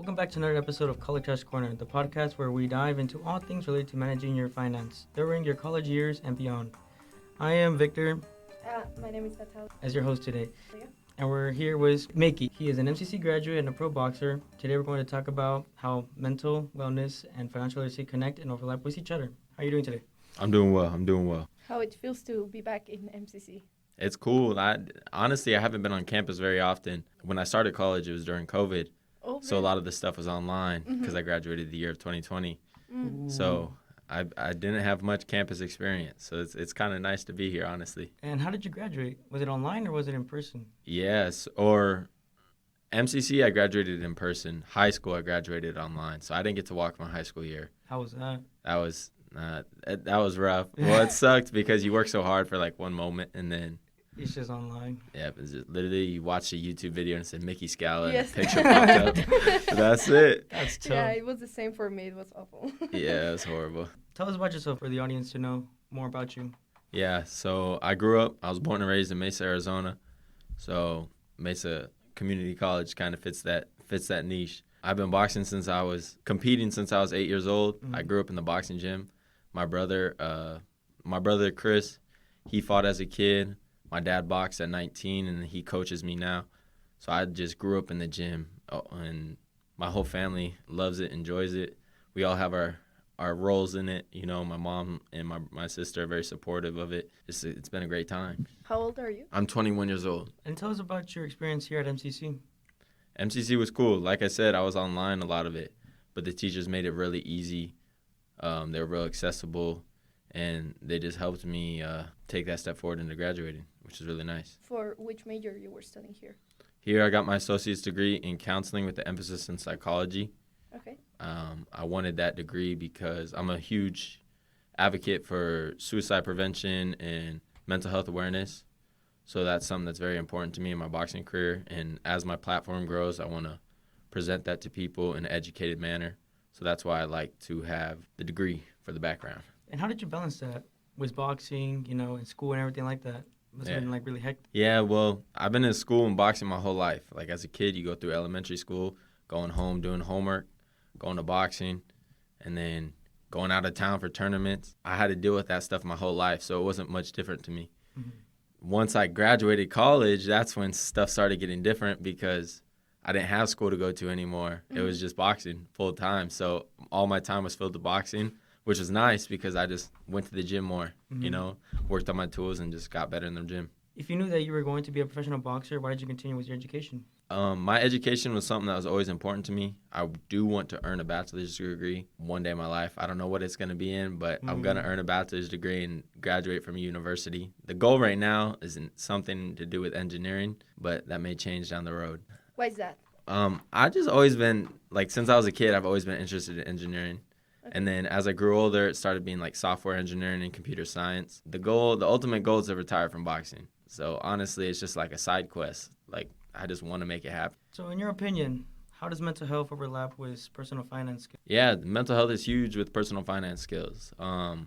Welcome back to another episode of College Cash Corner, the podcast where we dive into all things related to managing your finance during your college years and beyond. I am Victor. My name is Natalia. As your host today. Yeah. And we're here with Micky. He is an MCC graduate and a pro boxer. Today we're going to talk about how mental wellness and financial literacy connect and overlap with each other. How are you doing today? I'm doing well. How it feels to be back in MCC. It's cool. I haven't been on campus very often. When I started college, it was during COVID. Oh, so a lot of the stuff was online because I graduated the year of 2020. So I didn't have much campus experience. So it's kind of nice to be here, honestly. And how did you graduate? Was it online or was it in person? Yes. Or MCC, I graduated in person. High school, I graduated online. So I didn't get to walk my high school year. How was that? That was rough. Well, it sucked because you work so hard for like one moment and then it's just online. Yeah, it was just literally you watched a YouTube video and it said Mickey Scala Yes. and a picture popped up. That's it. That's tough. Yeah, it was the same for me. It was awful. Yeah, it was horrible. Tell us about yourself for the audience to know more about you. Yeah, so I was born and raised in Mesa, Arizona. So Mesa Community College kind of fits that niche. I've been competing since I was 8 years old. I grew up in the boxing gym. My brother Chris, he fought as a kid. My dad boxed at 19, and he coaches me now. So I just grew up in the gym, and my whole family loves it, enjoys it. We all have our roles in it. You know, my mom and my sister are very supportive of it. It's been a great time. How old are you? I'm 21 years old. And tell us about your experience here at MCC. MCC was cool. Like I said, I was online a lot of it, but the teachers made it really easy. They were real accessible, and they just helped me take that step forward into graduating, which is really nice. For which major you were studying here? Here I got my associate's degree in counseling with the emphasis in psychology. Okay. I wanted that degree because I'm a huge advocate for suicide prevention and mental health awareness. So that's something that's very important to me in my boxing career. And as my platform grows, I want to present that to people in an educated manner. So that's why I like to have the degree for the background. And how did you balance that with boxing, and school and everything like that? Must have been really hectic. Yeah, well, I've been in school and boxing my whole life. Like as a kid, you go through elementary school, going home, doing homework, going to boxing, and then going out of town for tournaments. I had to deal with that stuff my whole life, so it wasn't much different to me. Once I graduated college, that's when stuff started getting different because I didn't have school to go to anymore. It was just boxing full time. So all my time was filled to boxing, which was nice because I just went to the gym more, worked on my tools and just got better in the gym. If you knew that you were going to be a professional boxer, why did you continue with your education? My education was something that was always important to me. I do want to earn a bachelor's degree one day in my life. I don't know what it's going to be in, but I'm going to earn a bachelor's degree and graduate from a university. The goal right now isn't something to do with engineering, but that may change down the road. Why is that? I just always been, since I was a kid, I've always been interested in engineering. Okay. And then as I grew older, it started being software engineering and computer science. The ultimate goal is to retire from boxing. So honestly, it's just a side quest. I just want to make it happen. So in your opinion, how does mental health overlap with personal finance skills? Yeah, mental health is huge with personal finance skills. A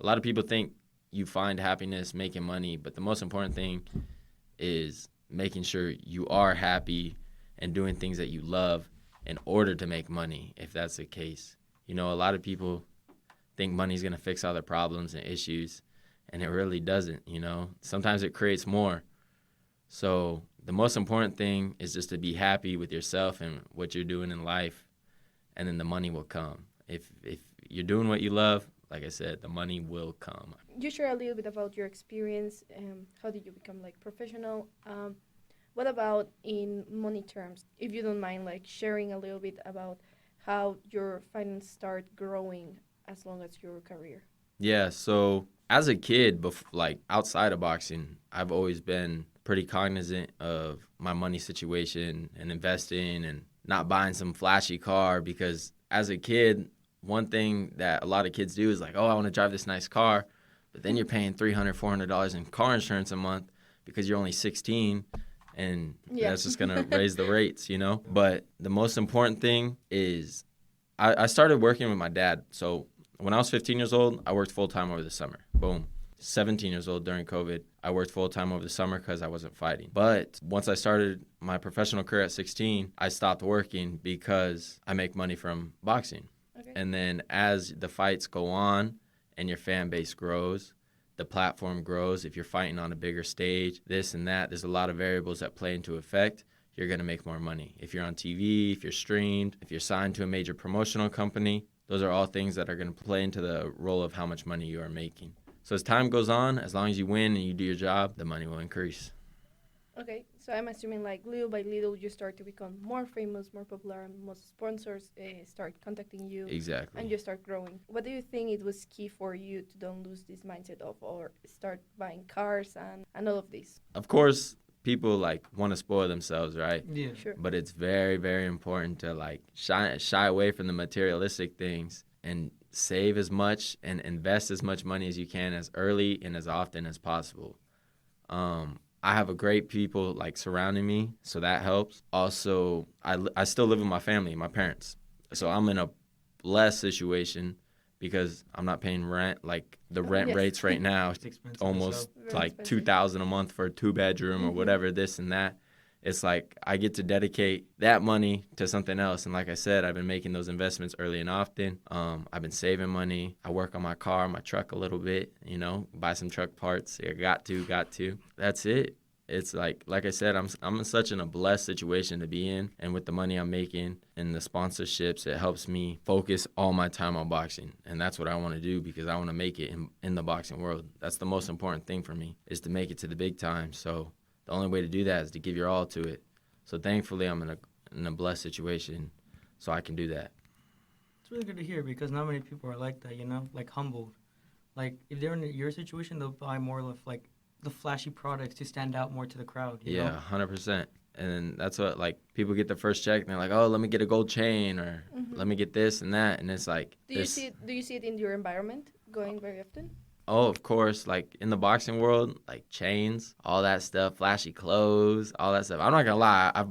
lot of people think you find happiness making money, but the most important thing is making sure you are happy and doing things that you love in order to make money, if that's the case. A lot of people think money's going to fix all their problems and issues, and it really doesn't, Sometimes it creates more. So the most important thing is just to be happy with yourself and what you're doing in life, and then the money will come. If you're doing what you love, like I said, the money will come. You share a little bit about your experience. How did you become professional? What about in money terms? If you don't mind, sharing a little bit about how your finance start growing as long as your career. Yeah, so as a kid, outside of boxing, I've always been pretty cognizant of my money situation and investing and not buying some flashy car because as a kid, one thing that a lot of kids do is I want to drive this nice car, but then you're paying $300, $400 in car insurance a month because you're only 16 and that's just going to raise the rates, But the most important thing is I started working with my dad. So when I was 15 years old, I worked full-time over the summer. Boom. 17 years old during COVID. I worked full-time over the summer because I wasn't fighting. But once I started my professional career at 16, I stopped working because I make money from boxing. Okay. And then as the fights go on and your fan base grows, the platform grows. If you're fighting on a bigger stage, this and that, there's a lot of variables that play into effect. You're going to make more money. If you're on TV, if you're streamed, if you're signed to a major promotional company, those are all things that are going to play into the role of how much money you are making. So as time goes on, as long as you win and you do your job, the money will increase. Okay, so I'm assuming like little by little you start to become more famous, more popular, and most sponsors start contacting you. Exactly. And you start growing. What do you think it was key for you to don't lose this mindset of or start buying cars and all of this? Of course, people like want to spoil themselves, right? Yeah. Sure. But it's very, very important to like shy away from the materialistic things and save as much and invest as much money as you can as early and as often as possible. I have a great people like surrounding me, so that helps. Also, I still live with my family, my parents. So I'm in a blessed situation because I'm not paying rent. Like the rent Yes. rates right now, It's expensive. almost Very like expensive. $2,000 a month for a 2-bedroom or Mhm. whatever, this and that. It's like I get to dedicate that money to something else. And like I said, I've been making those investments early and often. I've been saving money. I work on my car, my truck a little bit, buy some truck parts. Yeah, got to. That's it. It's like I said, I'm in such a blessed situation to be in. And with the money I'm making and the sponsorships, it helps me focus all my time on boxing. And that's what I want to do because I want to make it in the boxing world. That's the most important thing for me is to make it to the big time. So the only way to do that is to give your all to it. So thankfully, I'm in a blessed situation, so I can do that. It's really good to hear because not many people are like that, like humbled. Like if they're in your situation, they'll buy more of like the flashy products to stand out more to the crowd. You know? 100%. And that's what, like, people get their first check, and they're like, oh, let me get a gold chain, or let me get this and that. And it's like, Do you see it in your environment going very often? oh, of course, like, in the boxing world, like, chains, all that stuff, flashy clothes, all that stuff. I'm not going to lie, I've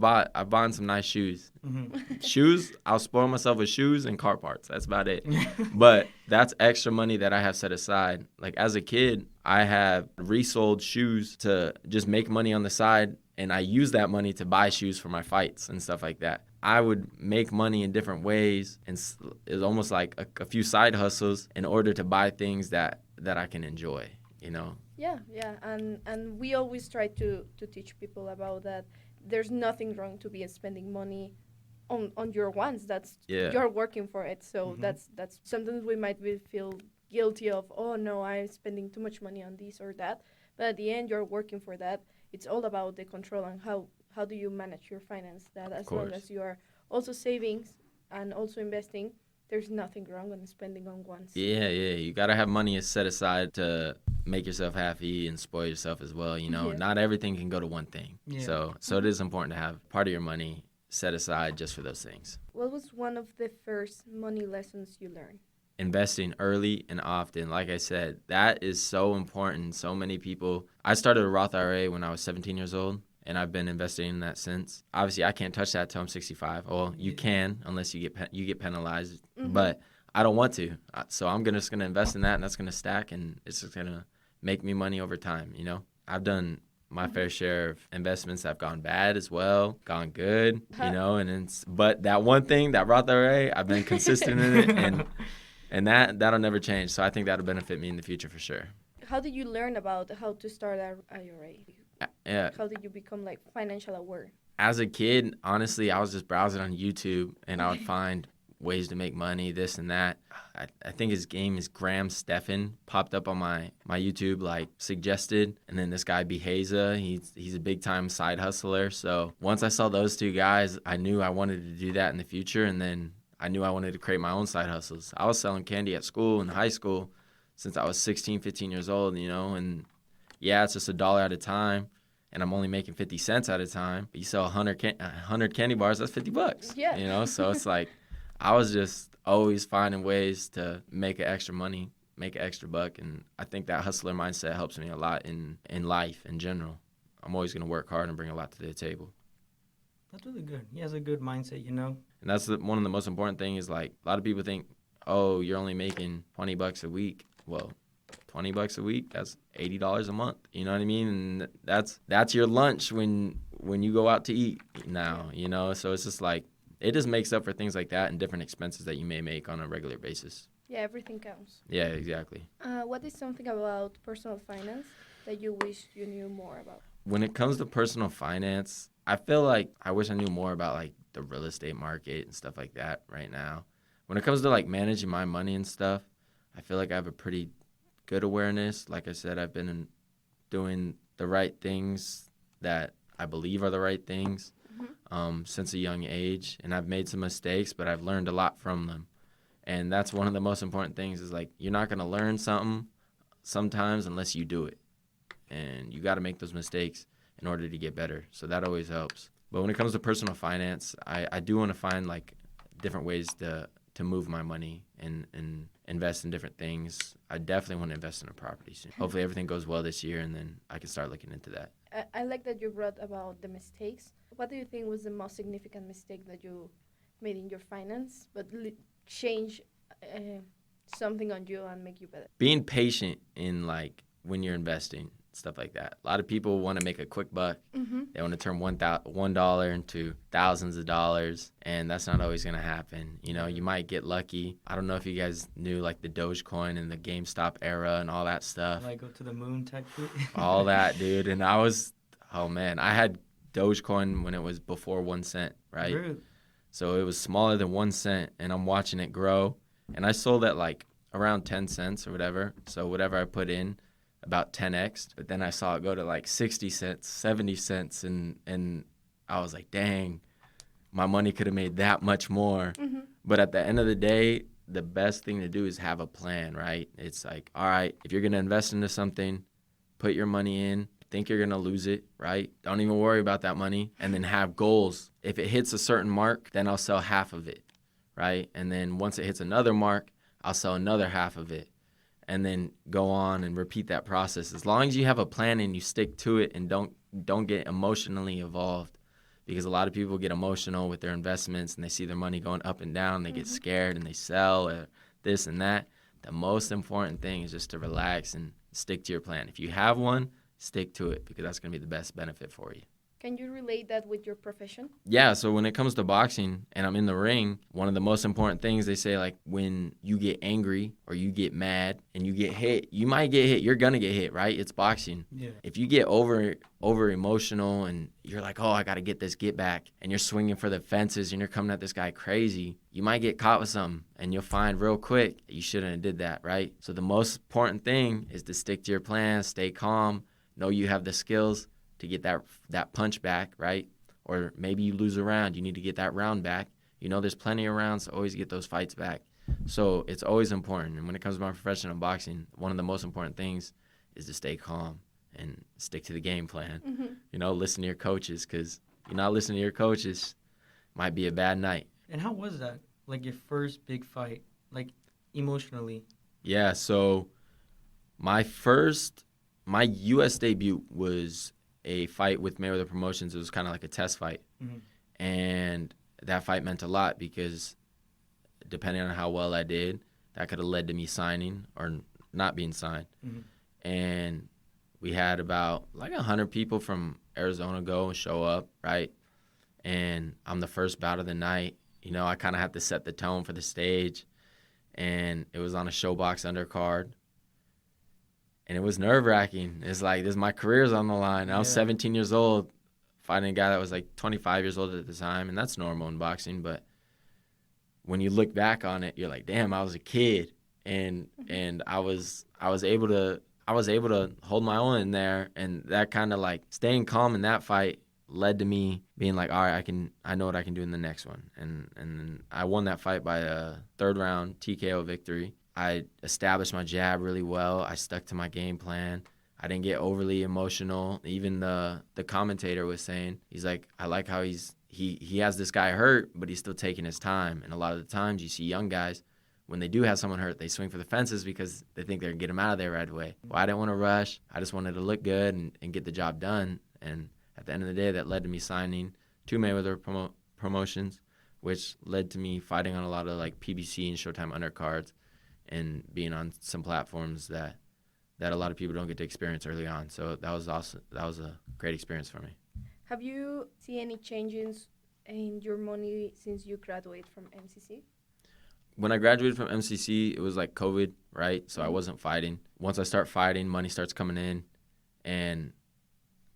bought some nice shoes. Mm-hmm. Shoes, I'll spoil myself with shoes and car parts. That's about it. But that's extra money that I have set aside. Like, as a kid, I have resold shoes to just make money on the side, and I use that money to buy shoes for my fights and stuff like that. I would make money in different ways, and it's almost like a few side hustles in order to buy things that I can enjoy, Yeah, and we always try to teach people about that. There's nothing wrong to be spending money on your wants. That's you're working for it. So that's sometimes we might feel guilty of, oh no, I'm spending too much money on this or that. But at the end, you're working for that. It's all about the control and how do you manage your finance. That as long as you are also savings and also investing, there's nothing wrong on spending on wants. Yeah. You got to have money set aside to make yourself happy and spoil yourself as well. Yeah. Not everything can go to one thing. Yeah. So it is important to have part of your money set aside just for those things. What was one of the first money lessons you learned? Investing early and often. Like I said, that is so important. So many people. I started a Roth IRA when I was 17 years old, and I've been investing in that since. Obviously, I can't touch that till I'm 65. Well, you can unless you get penalized, but I don't want to. So I'm just gonna invest in that, and that's gonna stack, and it's just gonna make me money over time. I've done my fair share of investments that have gone bad as well, gone good. But that one thing, that Roth IRA, I've been consistent in it, and that'll never change. So I think that'll benefit me in the future for sure. How did you learn about how to start an IRA? Yeah. How did you become like financial aware? As a kid, honestly, I was just browsing on YouTube, and I would find ways to make money, this and that. I think his name is Graham Stephan, popped up on my YouTube, like, suggested. And then this guy, Beheza, he's a big-time side hustler. So once I saw those two guys, I knew I wanted to do that in the future. And then I knew I wanted to create my own side hustles. I was selling candy at school in high school since I was 16, 15 years old, and yeah, it's just $1 at a time. And I'm only making 50 cents at a time. But you sell 100 candy bars, that's $50. Yeah. So it's like I was just always finding ways to make an extra money, make an extra buck. And I think that hustler mindset helps me a lot in life in general. I'm always going to work hard and bring a lot to the table. That's really good. He has a good mindset, And that's one of the most important things is, like, a lot of people think, oh, you're only making $20 a week. Well, $20 a week, that's $80 a month. You know what I mean? And that's your lunch when you go out to eat now, you know? So it's just like, it just makes up for things like that and different expenses that you may make on a regular basis. Yeah, everything counts. Yeah, exactly. What is something about personal finance that you wish you knew more about? When it comes to personal finance, I feel like I wish I knew more about like the real estate market and stuff like that right now. When it comes to like managing my money and stuff, I feel like I have a pretty good awareness. Like I said, I've been doing the right things that I believe are the right things since a young age. And I've made some mistakes, but I've learned a lot from them. And that's one of the most important things is like you're not going to learn something sometimes unless you do it. And you got to make those mistakes in order to get better. So that always helps. But when it comes to personal finance, I do want to find like different ways to move my money and invest in different things. I definitely want to invest in a property soon. Hopefully everything goes well this year and then I can start looking into that. I like that you brought about the mistakes. What do you think was the most significant mistake that you made in your finance, but change something on you and make you better? Being patient in like when you're investing, stuff like that. A lot of people want to make a quick buck. They want to turn $1 into thousands of dollars, and that's not always going to happen. You know, you might get lucky. I don't know if you guys knew like the Dogecoin and the GameStop era and all that stuff. Like go to the moon type shit. All that, dude. And I had Dogecoin when it was before 1 cent, right? Rude. So it was smaller than 1 cent, and I'm watching it grow. And I sold at like around 10 cents or whatever. So whatever I put in, about 10x, but then I saw it go to like 60 cents, 70 cents, and I was like, dang, my money could have made that much more. But at the end of the day, the best thing to do is have a plan, right? It's like, all right, if you're going to invest into something, put your money in, think you're going to lose it, right? Don't even worry about that money, and then have goals. If it hits a certain mark, then I'll sell half of it, right? And then once it hits another mark, I'll sell another half of it. And then go on and repeat that process. As long as you have a plan and you stick to it and don't get emotionally involved, because a lot of people get emotional with their investments and they see their money going up and down. They get scared and they sell or this and that. The most important thing is just to relax and stick to your plan. If you have one, stick to it because that's going to be the best benefit for you. Can you relate that with your profession? Yeah, so when it comes to boxing and I'm in the ring, one of the most important things they say, like when you get angry or you get mad and you get hit, you might get hit. You're going to get hit, right? It's boxing. Yeah. If you get over emotional and you're like, oh, I got to get this get back, and you're swinging for the fences and you're coming at this guy crazy, you might get caught with something and you'll find real quick you shouldn't have did that, right? So the most important thing is to stick to your plan, stay calm, know you have the skills to get that punch back, right? Or maybe you lose a round, you need to get that round back. You know, there's plenty of rounds to always get those fights back. So it's always important. And when it comes to my profession of boxing, one of the most important things is to stay calm and stick to the game plan. You know, listen to your coaches, because you're not listening to your coaches, might be a bad night. And how was that? Like your first big fight, like emotionally? Yeah, so my U.S. debut was a fight with Mayweather Promotions. It was kind of like a test fight. And that fight meant a lot because depending on how well I did, that could have led to me signing or not being signed. And we had about like 100 people from Arizona go and show up, right? And I'm the first bout of the night. You know, I kind of have to set the tone for the stage. And it was on a ShoBox undercard. And it was nerve-wracking. It's like, my career's on the line. I was 17 years old fighting a guy that was like 25 years old at the time, and that's normal in boxing. But when you look back on it, you're like, damn, I was a kid, and I was able to hold my own in there, and that kind of like staying calm in that fight led to me being like, all right, I know what I can do in the next one, and I won that fight by a third round TKO victory. I established my jab really well. I stuck to my game plan. I didn't get overly emotional. Even the commentator was saying, he's like, I like how he has this guy hurt, but he's still taking his time. And a lot of the times you see young guys, when they do have someone hurt, they swing for the fences because they think they can get him out of there right away. Well, I didn't want to rush. I just wanted to look good and get the job done. And at the end of the day, that led to me signing to Mayweather Promotions, which led to me fighting on a lot of like PBC and Showtime undercards, and being on some platforms that that a lot of people don't get to experience early on. So that was awesome. That was a great experience for me. Have you seen any changes in your money since you graduated from MCC? When I graduated from MCC, it was like COVID, right? So I wasn't fighting. Once I start fighting, money starts coming in, and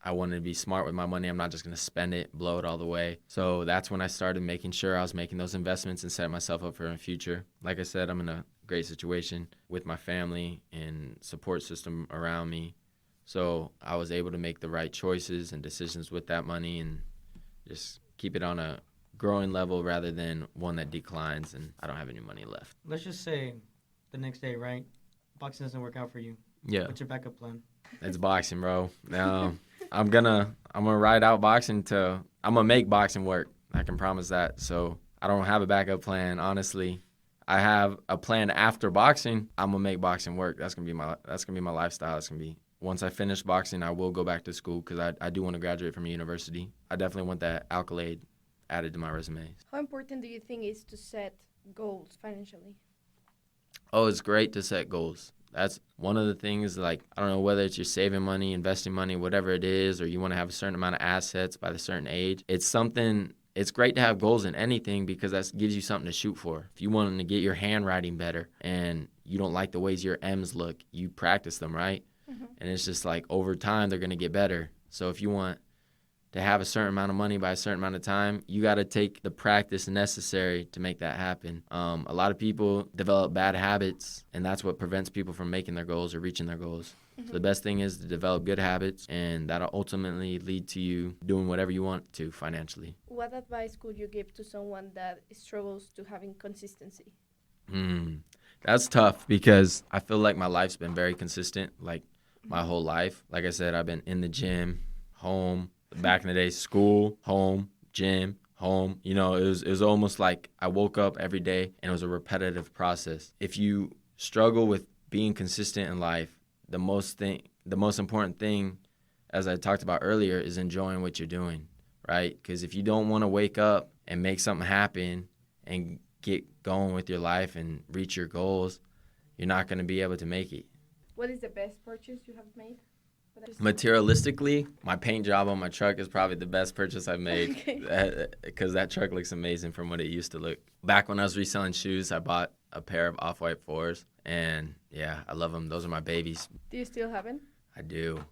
I wanted to be smart with my money. I'm not just going to spend it, blow it all the way. So that's when I started making sure I was making those investments and setting myself up for the future. Like I said, I'm in a great situation with my family and support system around me. So I was able to make the right choices and decisions with that money and just keep it on a growing level rather than one that declines and I don't have any money left. Let's just say the next day, right? Boxing doesn't work out for you. Yeah. What's your backup plan? It's boxing, bro. I'm gonna ride out boxing I'm gonna make boxing work. I can promise that. So I don't have a backup plan, honestly. I have a plan after boxing. I'm gonna make boxing work. That's gonna be my lifestyle. That's gonna be once I finish boxing, I will go back to school because I do want to graduate from a university. I definitely want that accolade added to my resume. How important do you think is to set goals financially? Oh, it's great to set goals. That's one of the things, like, I don't know whether it's you're saving money, investing money, whatever it is, or you want to have a certain amount of assets by a certain age. It's great to have goals in anything because that gives you something to shoot for. If you want to get your handwriting better and you don't like the ways your M's look, you practice them, right? Mm-hmm. And it's just like over time, they're going to get better. So if you want to have a certain amount of money by a certain amount of time, you got to take the practice necessary to make that happen. A lot of people develop bad habits, and that's what prevents people from making their goals or reaching their goals. Mm-hmm. So the best thing is to develop good habits, and that'll ultimately lead to you doing whatever you want to financially. What advice could you give to someone that struggles to having consistency? That's tough because I feel like my life's been very consistent, like my whole life. Like I said, I've been in the gym, home, back in the day, school, home, gym, home. You know, it was almost like I woke up every day and it was a repetitive process. If you struggle with being consistent in life, the most important thing, as I talked about earlier, is enjoying what you're doing, right? Because if you don't want to wake up and make something happen and get going with your life and reach your goals, you're not going to be able to make it. What is the best purchase you have made? Materialistically, my paint job on my truck is probably the best purchase I've made because that truck looks amazing from what it used to look. Back when I was reselling shoes, I bought a pair of Off-White 4s, and yeah, I love them. Those are my babies. Do you still have them? I do.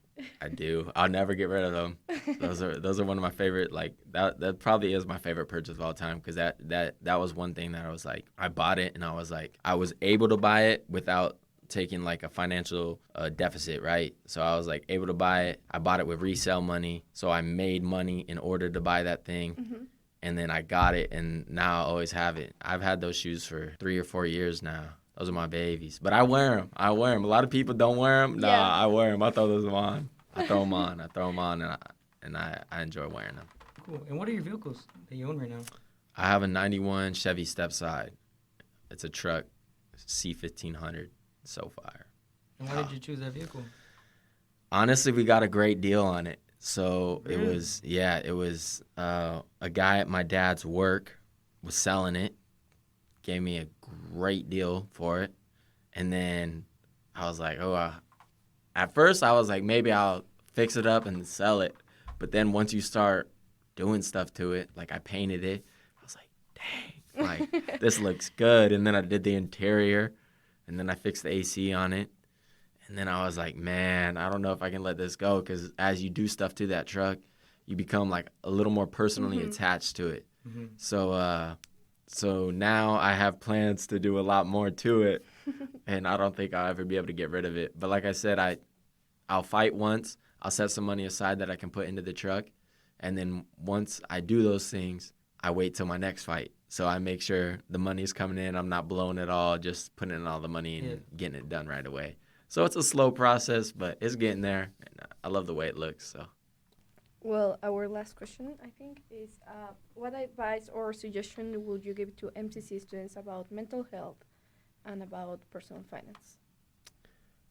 I'll never get rid of them. Those are one of my favorite, like, that probably is my favorite purchase of all time because that was one thing that I was like, I bought it, and I was like, I was able to buy it without taking like a financial deficit, right? So I was like able to buy it. I bought it with resale money, so I made money in order to buy that thing. Mm-hmm. And then I got it, and now I always have it. I've had those shoes for 3 or 4 years now. Those are my babies, but I wear them. A lot of people don't wear them. Nah, yeah. I wear them. I throw them on, and I enjoy wearing them. Cool. And what are your vehicles that you own right now? I have a 91 Chevy Stepside. It's a truck, C1500. So fire. And why did you choose that vehicle? Honestly, we got a great deal on it. So really? it was a guy at my dad's work was selling it, gave me a great deal for it. And then I was like, at first I was like, maybe I'll fix it up and sell it. But then once you start doing stuff to it, like I painted it, I was like, dang, like this looks good. And then I did the interior. And then I fixed the AC on it. And then I was like, man, I don't know if I can let this go because as you do stuff to that truck, you become like a little more personally attached to it. Mm-hmm. So now I have plans to do a lot more to it. And I don't think I'll ever be able to get rid of it. But like I said, I'll fight once. I'll set some money aside that I can put into the truck. And then once I do those things, I wait till my next fight. So I make sure the money's coming in. I'm not blowing it all, just putting in all the money and getting it done right away. So it's a slow process, but it's getting there. And I love the way it looks. So. Well, our last question, I think, is what advice or suggestion would you give to MCC students about mental health and about personal finance?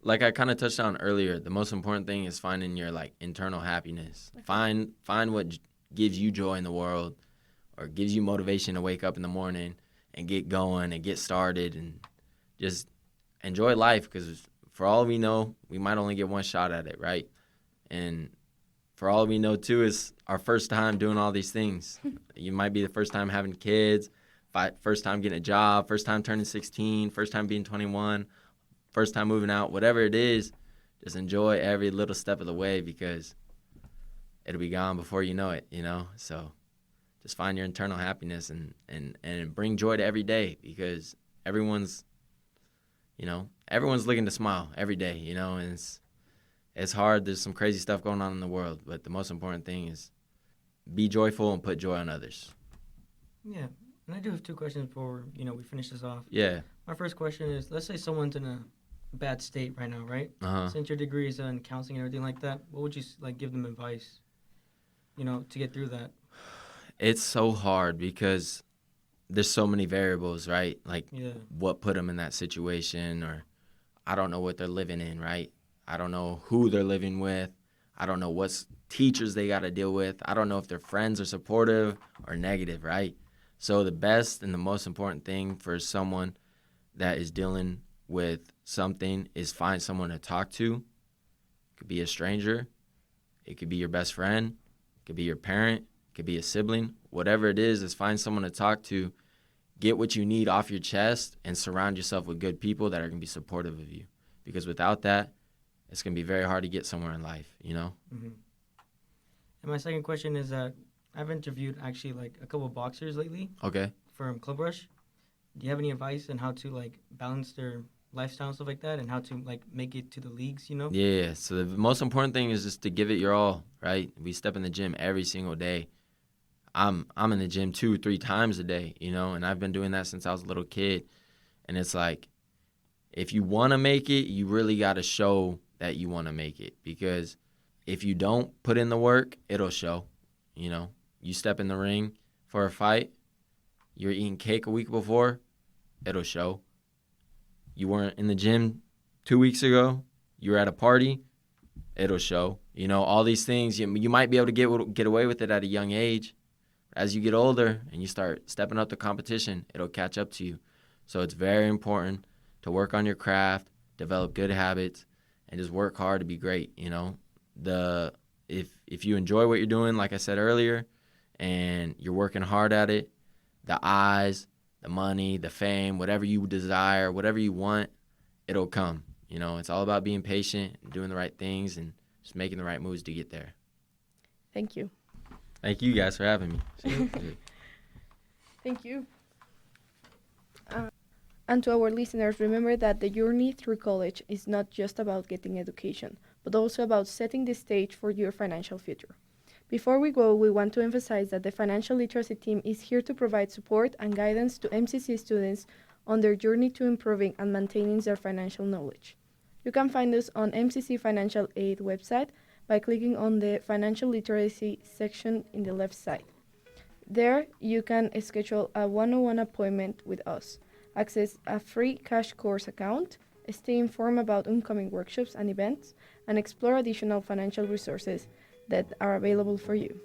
Like I kind of touched on earlier, the most important thing is finding your like internal happiness. Okay. Find what gives you joy in the world, or gives you motivation to wake up in the morning and get going and get started and just enjoy life because for all we know, we might only get one shot at it, right? And for all we know, too, is our first time doing all these things. You might be the first time having kids, first time getting a job, first time turning 16, first time being 21, first time moving out, whatever it is, just enjoy every little step of the way because it'll be gone before you know it, So just find your internal happiness and bring joy to every day because everyone's looking to smile every day, and it's hard. There's some crazy stuff going on in the world, but the most important thing is be joyful and put joy on others. Yeah, and I do have two questions before, we finish this off. Yeah. My first question is, let's say someone's in a bad state right now, right? Uh-huh. Since your degree is in counseling and everything like that, what would you, give them advice, to get through that? It's so hard because there's so many variables, right? What put them in that situation, or I don't know what they're living in, right? I don't know who they're living with. I don't know what teachers they got to deal with. I don't know if their friends are supportive or negative, right? So the best and the most important thing for someone that is dealing with something is find someone to talk to. It could be a stranger. It could be your best friend. It could be your parent. It could be a sibling. Whatever it is find someone to talk to. Get what you need off your chest and surround yourself with good people that are going to be supportive of you. Because without that, it's going to be very hard to get somewhere in life, Mm-hmm. And my second question is that I've interviewed actually a couple of boxers lately. Okay. From Club Rush. Do you have any advice on how to balance their lifestyle and stuff like that, and how to make it to the leagues? Yeah. So the most important thing is just to give it your all, right? We step in the gym every single day. I'm in the gym 2-3 times a day, and I've been doing that since I was a little kid. And it's if you want to make it, you really got to show that you want to make it, because if you don't put in the work, it'll show. You step in the ring for a fight, you're eating cake a week before, it'll show. You weren't in the gym 2 weeks ago, you were at a party, it'll show. All these things, you might be able to get away with it at a young age. As you get older and you start stepping up the competition, it'll catch up to you. So it's very important to work on your craft, develop good habits, and just work hard to be great. If you enjoy what you're doing, like I said earlier, and you're working hard at it, the eyes, the money, the fame, whatever you desire, whatever you want, it'll come. It's all about being patient and doing the right things and just making the right moves to get there. Thank you. Thank you guys for having me. Thank you. And to our listeners, remember that the journey through college is not just about getting education, but also about setting the stage for your financial future. Before we go, we want to emphasize that the financial literacy team is here to provide support and guidance to MCC students on their journey to improving and maintaining their financial knowledge. You can find us on MCC Financial Aid website by clicking on the financial literacy section in the left side. There, you can schedule a one-on-one appointment with us, access a free cash course account, stay informed about upcoming workshops and events, and explore additional financial resources that are available for you.